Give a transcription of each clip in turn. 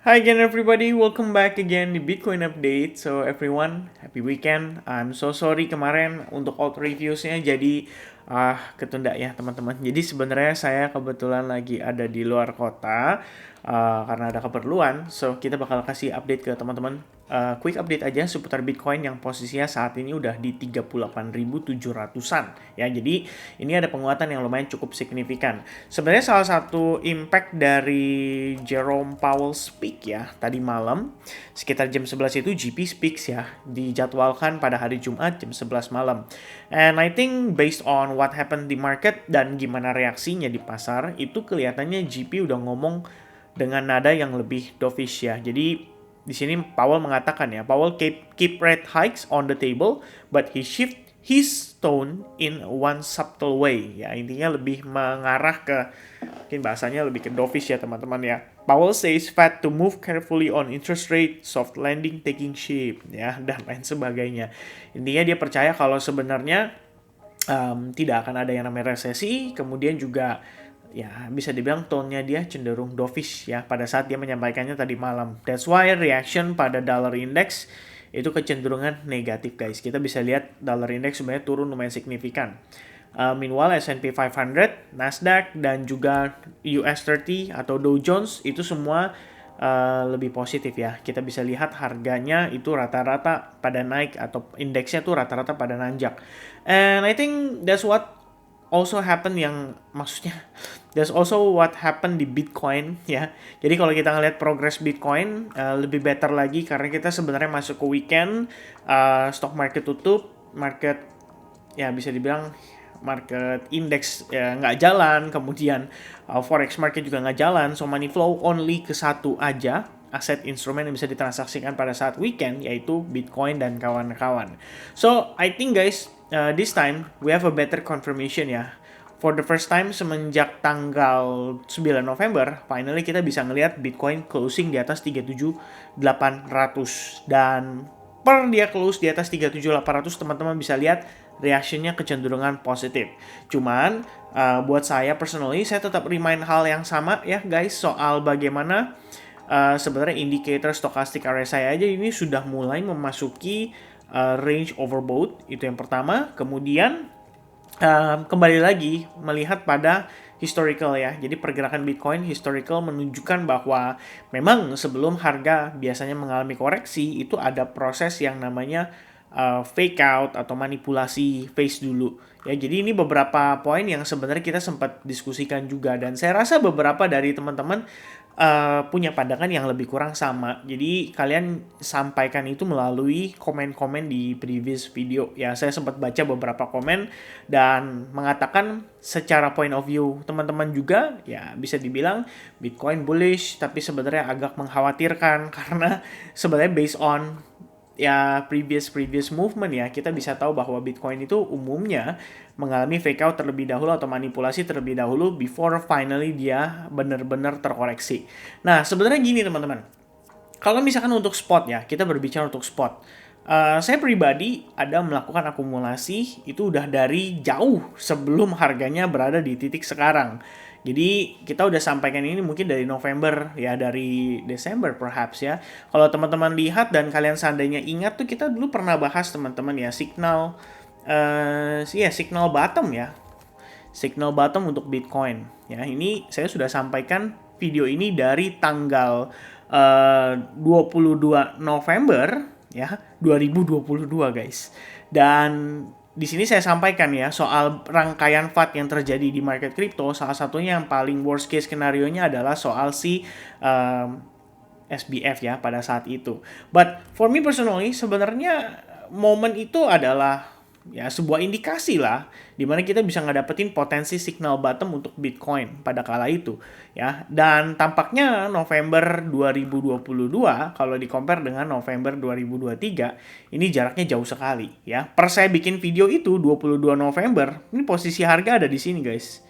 Hi again, everybody. Welcome back again di Bitcoin Update. So everyone, happy weekend. I'm so sorry kemarin untuk out reviewsnya jadi ketunda ya teman-teman. Jadi sebenarnya saya kebetulan lagi ada di luar kota karena ada keperluan. So kita bakal kasih update ke teman-teman. Quick update aja seputar Bitcoin yang posisinya saat ini udah di 38.700-an ya. Jadi ini ada penguatan yang lumayan cukup signifikan. Sebenarnya salah satu impact dari Jerome Powell speak ya tadi malam sekitar jam 11 itu GP speaks ya, dijadwalkan pada hari Jumat jam 11 malam. And I think based on what happened di market dan gimana reaksinya di pasar, itu kelihatannya GP udah ngomong dengan nada yang lebih dovish ya. Jadi di sini Powell mengatakan ya, Powell keep rate hikes on the table, but he shift his tone in one subtle way. Ya, intinya lebih mengarah ke, mungkin bahasanya lebih ke dovish ya teman-teman ya. Powell says Fed to move carefully on interest rate, soft landing taking shape, ya, dan lain sebagainya. Intinya dia percaya kalau sebenarnya tidak akan ada yang namanya resesi, kemudian juga ya bisa dibilang tone-nya dia cenderung dovish ya pada saat dia menyampaikannya tadi malam. That's why reaction pada dollar index itu kecenderungan negatif guys. Kita bisa lihat dollar index sebenarnya turun lumayan signifikan. Meanwhile S&P 500, Nasdaq dan juga US 30 atau Dow Jones itu semua lebih positif ya. Kita bisa lihat harganya itu rata-rata pada naik atau indeksnya tuh rata-rata pada nanjak. And I think that's what also happen yang maksudnya that's also what happen di Bitcoin ya. Jadi kalau kita ngelihat progress Bitcoin lebih better lagi karena kita sebenarnya masuk ke weekend, stock market tutup, market ya bisa dibilang market index ya nggak jalan, kemudian forex market juga nggak jalan, so money flow only ke satu aja aset instrumen yang bisa ditransaksikan pada saat weekend, yaitu Bitcoin dan kawan-kawan. So I think guys, this time we have a better confirmation ya. For the first time semenjak tanggal 9 November, finally kita bisa ngelihat Bitcoin closing di atas 37.800 dan per dia close di atas 37.800 teman-teman bisa lihat reactionnya kecenderungan positif. Cuman buat saya personally saya tetap remind hal yang sama ya guys soal bagaimana sebenarnya indicator stochastic RSI aja ini sudah mulai memasuki range overbought, itu yang pertama. Kemudian kembali lagi melihat pada historical ya. Jadi pergerakan Bitcoin historical menunjukkan bahwa memang sebelum harga biasanya mengalami koreksi itu ada proses yang namanya fake out atau manipulasi phase dulu. Ya, jadi ini beberapa poin yang sebenarnya kita sempat diskusikan juga dan saya rasa beberapa dari teman-teman punya pandangan yang lebih kurang sama. Jadi kalian sampaikan itu melalui komen-komen di previous video. Ya, saya sempat baca beberapa komen dan mengatakan secara point of view teman-teman juga ya bisa dibilang Bitcoin bullish tapi sebenarnya agak mengkhawatirkan karena sebenarnya based on ya previous movement ya kita bisa tahu bahwa Bitcoin itu umumnya mengalami fake out terlebih dahulu atau manipulasi terlebih dahulu before finally dia benar-benar terkoreksi. Nah sebenarnya gini teman-teman, kalau misalkan untuk spot ya kita berbicara untuk spot, saya pribadi ada melakukan akumulasi itu udah dari jauh sebelum harganya berada di titik sekarang. Jadi kita udah sampaikan ini mungkin dari November ya, dari Desember perhaps ya. Kalau teman-teman lihat dan kalian seandainya ingat tuh kita dulu pernah bahas teman-teman ya signal signal bottom ya. Signal bottom untuk Bitcoin. Ya, ini saya sudah sampaikan video ini dari tanggal 22 November ya 2022 guys. Dan di sini saya sampaikan ya soal rangkaian FUD yang terjadi di market crypto. Salah satunya yang paling worst case skenario-nya adalah soal si SBF ya pada saat itu. But for me personally sebenarnya momen itu adalah ya sebuah indikasi lah dimana kita bisa ngedapetin potensi signal bottom untuk Bitcoin pada kala itu ya. Dan tampaknya November 2022 kalau di compare dengan November 2023 ini jaraknya jauh sekali ya. Per saya bikin video itu 22 November, ini posisi harga ada di sini guys.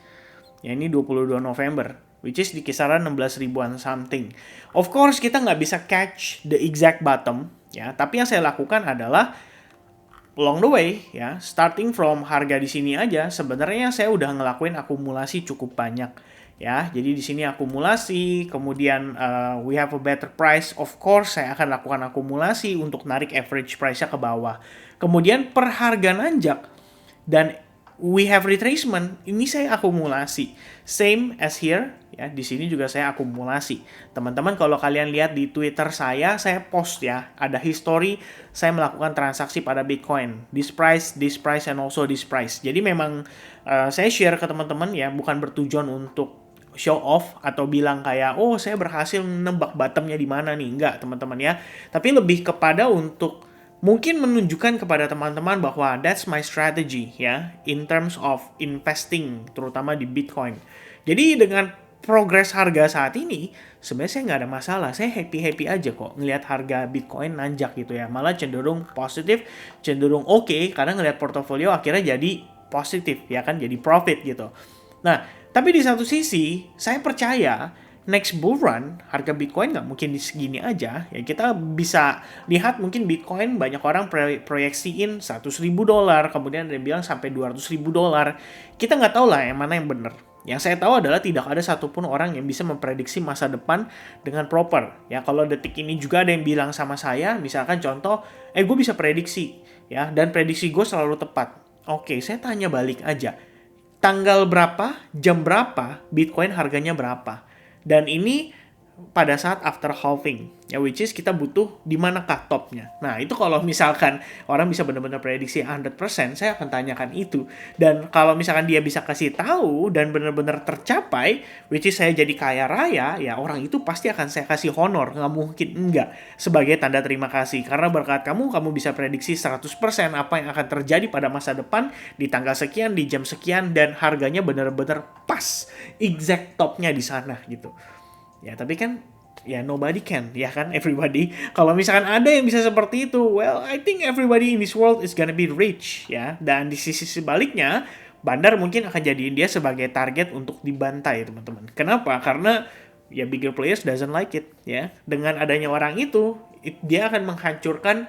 Ya ini 22 November, which is di kisaran 16 ribuan something. Of course kita nggak bisa catch the exact bottom ya, tapi yang saya lakukan adalah along the way ya, starting from harga di sini aja sebenarnya saya udah ngelakuin akumulasi cukup banyak ya. Jadi di sini akumulasi, kemudian we have a better price, of course saya akan lakukan akumulasi untuk narik average price-nya ke bawah. Kemudian per harga nanjak dan we have retracement, ini saya akumulasi. Same as here, ya. Di sini juga saya akumulasi. Teman-teman kalau kalian lihat di Twitter saya post ya, ada history saya melakukan transaksi pada Bitcoin. This price, and also this price. Jadi memang saya share ke teman-teman ya, bukan bertujuan untuk show off atau bilang kayak oh saya berhasil nembak bottomnya di mana nih, enggak teman-teman ya, tapi lebih kepada untuk mungkin menunjukkan kepada teman-teman bahwa that's my strategy ya in terms of investing terutama di Bitcoin. Jadi dengan progres harga saat ini sebenarnya saya nggak ada masalah, saya happy aja kok ngelihat harga Bitcoin nanjak gitu ya, malah cenderung positif, cenderung oke, karena ngelihat portofolio akhirnya jadi positif ya kan, jadi profit gitu. Nah tapi di satu sisi, saya percaya next bull run, harga Bitcoin nggak mungkin di segini aja. Ya kita bisa lihat mungkin Bitcoin banyak orang proyeksiin $100.000, kemudian ada yang bilang sampai $200.000. Kita nggak tahu lah yang mana yang benar. Yang saya tahu adalah tidak ada satupun orang yang bisa memprediksi masa depan dengan proper. Ya kalau detik ini juga ada yang bilang sama saya, misalkan contoh, gue bisa prediksi, ya, dan prediksi gue selalu tepat. Oke, saya tanya balik aja. Tanggal berapa, jam berapa, Bitcoin harganya berapa. Dan ini pada saat after halving, ya which is kita butuh di manakah topnya. Nah itu kalau misalkan orang bisa benar-benar prediksi 100%, saya akan tanyakan itu. Dan kalau misalkan dia bisa kasih tahu dan benar-benar tercapai, which is saya jadi kaya raya, ya orang itu pasti akan saya kasih honor, nggak mungkin enggak, sebagai tanda terima kasih. Karena berkat kamu bisa prediksi 100% apa yang akan terjadi pada masa depan di tanggal sekian, di jam sekian, dan harganya benar-benar pas, exact topnya di sana gitu. Ya tapi kan ya nobody can, ya kan, everybody. Kalau misalkan ada yang bisa seperti itu, well I think everybody in this world is gonna be rich ya. Dan di sisi sebaliknya, bandar mungkin akan jadiin dia sebagai target untuk dibantai teman-teman. Kenapa? Karena ya bigger players doesn't like it ya. Dengan adanya orang itu, dia akan menghancurkan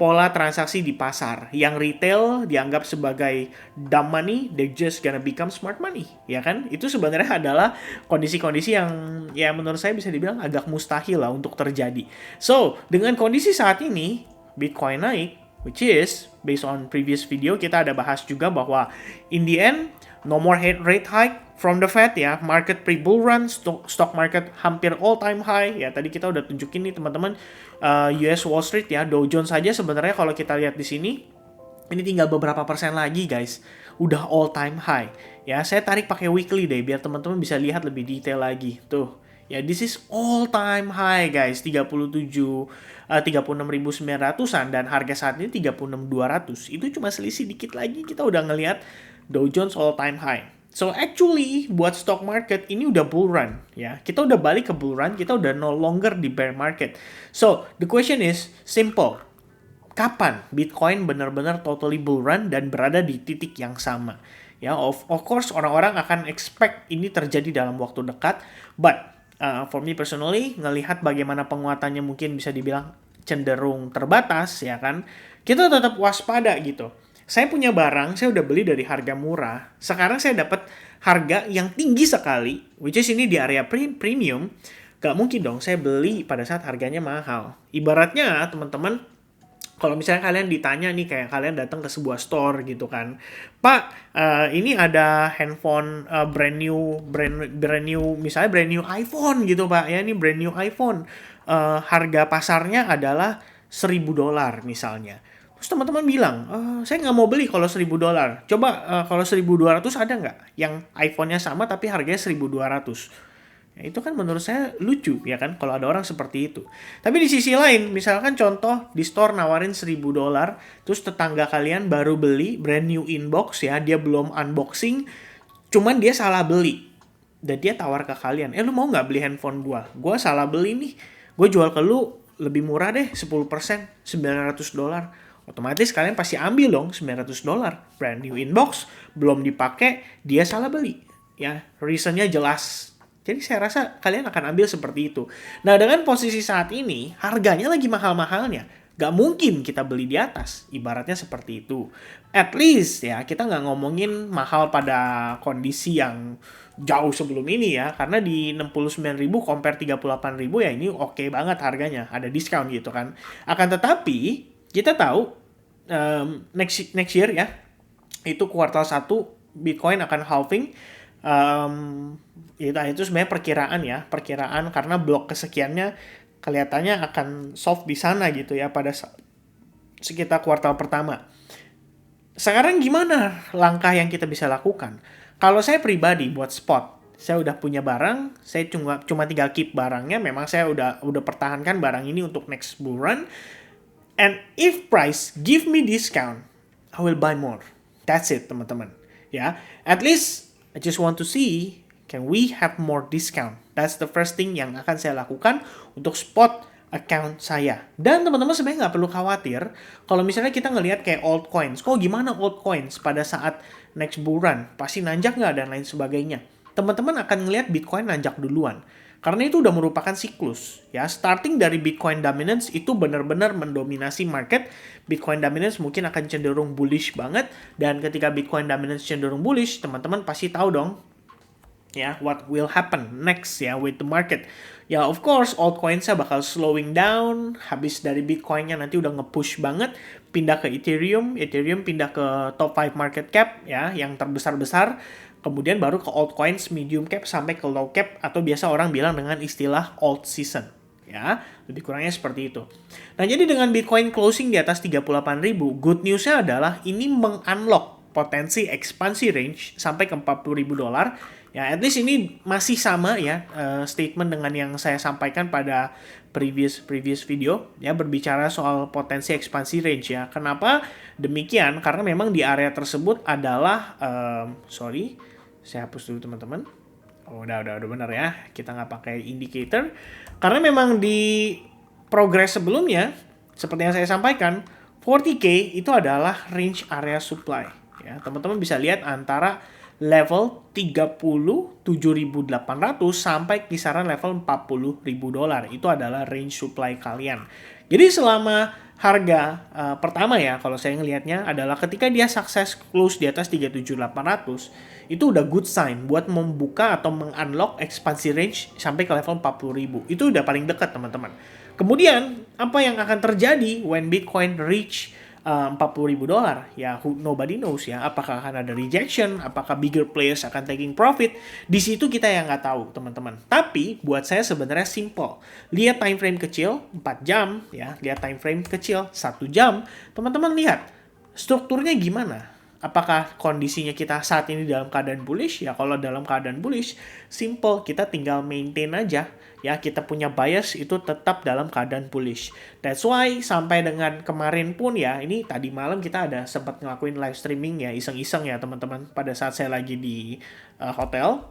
pola transaksi di pasar. Yang retail dianggap sebagai dumb money, they just gonna become smart money, ya kan? Itu sebenarnya adalah kondisi-kondisi yang ya menurut saya bisa dibilang agak mustahil lah untuk terjadi. So, dengan kondisi saat ini, Bitcoin naik, which is, based on previous video, kita ada bahas juga bahwa in the end, no more rate hike from the Fed ya, market pre-bull run, stock market hampir all-time high ya. Tadi kita udah tunjukin nih teman-teman US Wall Street ya, Dow Jones saja sebenarnya kalau kita lihat di sini, ini tinggal beberapa persen lagi guys, udah all-time high ya. Saya tarik pakai weekly deh biar teman-teman bisa lihat lebih detail lagi tuh. Ya, this is all-time high guys, 36.900-an dan harga saat ini 36.200. Itu cuma selisih dikit lagi kita udah ngelihat Dow Jones all-time high. So actually buat stock market ini udah bull run ya. Kita udah balik ke bull run, kita udah no longer di bear market. So the question is simple. Kapan Bitcoin benar-benar totally bull run dan berada di titik yang sama? Ya, of course orang-orang akan expect ini terjadi dalam waktu dekat, but for me personally, ngelihat bagaimana penguatannya mungkin bisa dibilang cenderung terbatas, ya kan, kita tetap waspada gitu. Saya punya barang, saya udah beli dari harga murah, sekarang saya dapat harga yang tinggi sekali, which is ini di area premium, gak mungkin dong saya beli pada saat harganya mahal. Ibaratnya teman-teman, kalau misalnya kalian ditanya nih, kayak kalian datang ke sebuah store gitu kan, Pak, ini ada handphone brand new, misalnya brand new iPhone gitu Pak, ya ini brand new iPhone, harga pasarnya adalah $1.000 misalnya. Terus teman-teman bilang, saya nggak mau beli kalau $1.000. Coba kalau 1.200 ada nggak yang iPhone-nya sama tapi harganya 1.200? Ya, itu kan menurut saya lucu ya kan kalau ada orang seperti itu. Tapi di sisi lain, misalkan contoh di store nawarin $1.000, terus tetangga kalian baru beli brand new inbox ya, dia belum unboxing, cuman dia salah beli. Dan dia tawar ke kalian, lu mau nggak beli handphone gua? Gua salah beli nih, gua jual ke lu lebih murah deh, 10%, $900. Otomatis kalian pasti ambil dong $900. Brand new inbox, belum dipakai, dia salah beli. Ya, reasonnya jelas. Jadi saya rasa kalian akan ambil seperti itu. Nah, dengan posisi saat ini, harganya lagi mahal-mahalnya. Gak mungkin kita beli di atas, ibaratnya seperti itu. At least ya, kita nggak ngomongin mahal pada kondisi yang jauh sebelum ini ya, karena di 69.000 compare 38.000 ya ini oke banget harganya, ada diskon gitu kan. Akan tetapi, kita tahu next year ya, itu kuartal 1 Bitcoin akan halving. Itu sebenarnya perkiraan karena blok kesekiannya kelihatannya akan soft di sana gitu ya pada sekitar kuartal pertama. Sekarang gimana langkah yang kita bisa lakukan? Kalau saya pribadi buat spot, saya udah punya barang, saya cuma tinggal keep barangnya. Memang saya udah pertahankan barang ini untuk next bull run. And if price give me discount, I will buy more. That's it, teman-teman. Ya, at least I just want to see can we have more discount. That's the first thing yang akan saya lakukan untuk spot account saya. Dan teman-teman sebenarnya nggak perlu khawatir kalau misalnya kita ngelihat kayak altcoins. Kok gimana altcoins pada saat next bull run? Pasti nanjak nggak dan lain sebagainya. Teman-teman akan ngelihat Bitcoin nanjak duluan. Karena itu udah merupakan siklus. Ya, starting dari Bitcoin dominance itu benar-benar mendominasi market. Bitcoin dominance mungkin akan cenderung bullish banget. Dan ketika Bitcoin dominance cenderung bullish, teman-teman pasti tahu dong ya, what will happen next ya with the market. Ya, of course, altcoins-nya bakal slowing down. Habis dari Bitcoin-nya nanti udah nge-push banget. Pindah ke Ethereum pindah ke top 5 market cap ya, yang terbesar-besar. Kemudian baru ke altcoins medium cap sampai ke low cap atau biasa orang bilang dengan istilah alt season. Ya, lebih kurangnya seperti itu. Nah, jadi dengan Bitcoin closing di atas 38.000, good news-nya adalah ini meng-unlock potensi ekspansi range sampai ke $40.000. Ya, at least ini masih sama ya statement dengan yang saya sampaikan pada previous video ya, berbicara soal potensi ekspansi range ya. Kenapa demikian? Karena memang di area tersebut adalah saya hapus dulu teman-teman. Oh, udah benar ya. Kita nggak pakai indicator karena memang di progress sebelumnya seperti yang saya sampaikan 40K itu adalah range area supply ya. Teman-teman bisa lihat antara level 37.800 sampai kisaran level $40.000. Itu adalah range supply kalian. Jadi selama harga pertama ya, kalau saya ngelihatnya adalah ketika dia sukses close di atas 37.800, itu udah good sign buat membuka atau meng-unlock ekspansi range sampai ke level 40.000. Itu udah paling dekat, teman-teman. Kemudian, apa yang akan terjadi when Bitcoin reach $40.000 ya, nobody knows ya, apakah akan ada rejection, apakah bigger players akan taking profit, di situ kita yang nggak tahu teman-teman. Tapi buat saya sebenarnya simple, lihat time frame kecil 4 jam ya, lihat time frame kecil 1 jam, teman-teman lihat strukturnya gimana. Apakah kondisinya kita saat ini dalam keadaan bullish? Ya kalau dalam keadaan bullish, simple, kita tinggal maintain aja. Ya, kita punya bias itu tetap dalam keadaan bullish. That's why sampai dengan kemarin pun ya, ini tadi malam kita ada sempat ngelakuin live streaming ya, iseng-iseng ya teman-teman, pada saat saya lagi di hotel.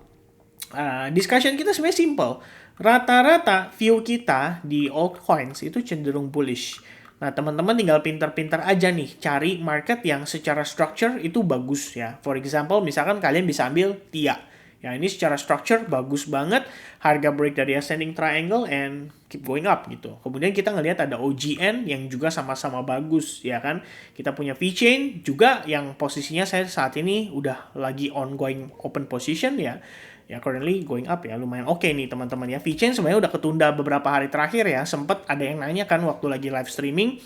Discussion kita sebenarnya simple. Rata-rata view kita di altcoins itu cenderung bullish. Nah, teman-teman tinggal pintar-pintar aja nih cari market yang secara structure itu bagus ya. For example, misalkan kalian bisa ambil TIA. Ya, ini secara structure bagus banget. Harga break dari ascending triangle and keep going up gitu. Kemudian kita ngelihat ada OGN yang juga sama-sama bagus ya kan. Kita punya VeChain juga yang posisinya saya saat ini udah lagi ongoing open position ya. Ya, currently going up ya, lumayan oke nih teman-teman ya. VeChain sebenarnya udah ketunda beberapa hari terakhir ya. Sempet ada yang nanya kan waktu lagi live streaming.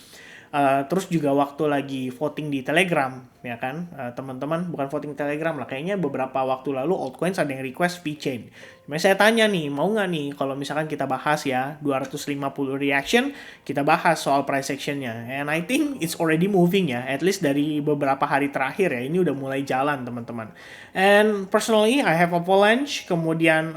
Terus juga waktu lagi voting di Telegram, ya kan, teman-teman, bukan voting Telegram lah, kayaknya beberapa waktu lalu altcoins ada yang request VeChain. Cuma saya tanya nih, mau nggak nih kalau misalkan kita bahas ya 250 reaction, kita bahas soal price actionnya. And I think it's already moving ya, at least dari beberapa hari terakhir ya, ini udah mulai jalan teman-teman. And personally, I have Avalanche, kemudian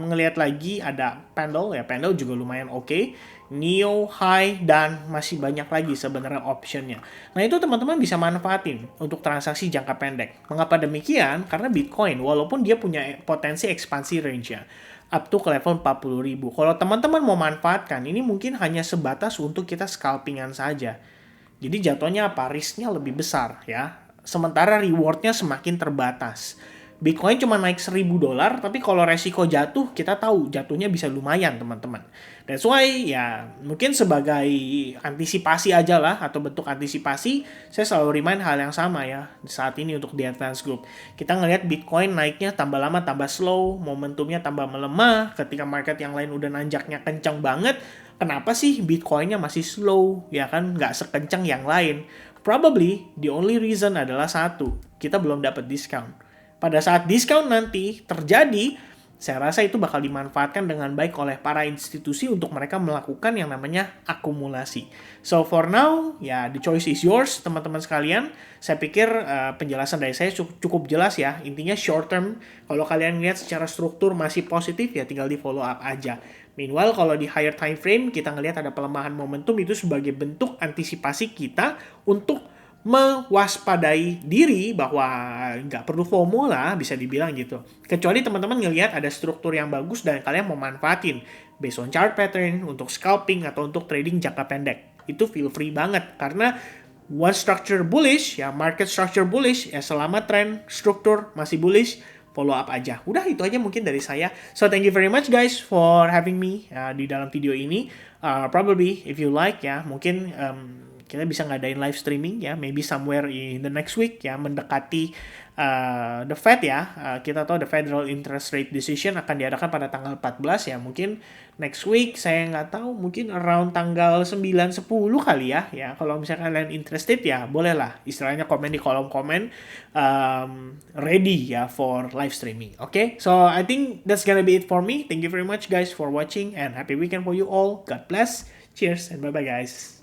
ngelihat lagi ada Pendle ya, Pendle juga lumayan oke. Neo, High, dan masih banyak lagi sebenarnya optionnya. Nah, itu teman-teman bisa manfaatin untuk transaksi jangka pendek. Mengapa demikian? Karena Bitcoin, walaupun dia punya potensi ekspansi range ya, up to ke level 40.000. Kalau teman-teman mau manfaatkan, ini mungkin hanya sebatas untuk kita scalpingan saja. Jadi jatuhnya apa? Risknya lebih besar ya. Sementara rewardnya semakin terbatas. Bitcoin cuma naik $1.000, tapi kalau resiko jatuh, kita tahu jatuhnya bisa lumayan, teman-teman. That's why, ya mungkin sebagai antisipasi aja lah, atau bentuk antisipasi, saya selalu remind hal yang sama ya, saat ini untuk di Advance Group. Kita ngelihat Bitcoin naiknya tambah lama, tambah slow, momentumnya tambah melemah, ketika market yang lain udah nanjaknya kencang banget, kenapa sih Bitcoinnya masih slow, ya kan, nggak sekencang yang lain? Probably, the only reason adalah satu, kita belum dapat diskon. Pada saat diskon nanti terjadi, saya rasa itu bakal dimanfaatkan dengan baik oleh para institusi untuk mereka melakukan yang namanya akumulasi. So for now, ya the choice is yours, teman-teman sekalian. Saya pikir penjelasan dari saya cukup jelas ya. Intinya short term, kalau kalian lihat secara struktur masih positif, ya tinggal di follow up aja. Meanwhile, kalau di higher time frame, kita ngelihat ada pelemahan momentum, itu sebagai bentuk antisipasi kita untuk mewaspadai diri bahwa nggak perlu FOMO lah, bisa dibilang gitu. Kecuali teman-teman ngelihat ada struktur yang bagus dan kalian mau manfaatin based on chart pattern untuk scalping atau untuk trading jangka pendek. Itu feel free banget karena one structure bullish, ya market structure bullish, ya selama trend struktur masih bullish, follow up aja. Udah itu aja mungkin dari saya. So thank you very much guys for having me di dalam video ini. Probably if you like ya, mungkin kita bisa ngadain live streaming ya, maybe somewhere in the next week ya, mendekati the Fed ya. Kita tahu the Federal Interest Rate Decision akan diadakan pada tanggal 14 ya, mungkin next week, saya nggak tahu, mungkin around tanggal 9-10 kali ya. Ya, kalau misalkan kalian interested ya, bolehlah istilahnya komen di kolom komen, ready ya for live streaming. Okay, so I think that's gonna be it for me. Thank you very much guys for watching and happy weekend for you all. God bless. Cheers and bye bye guys.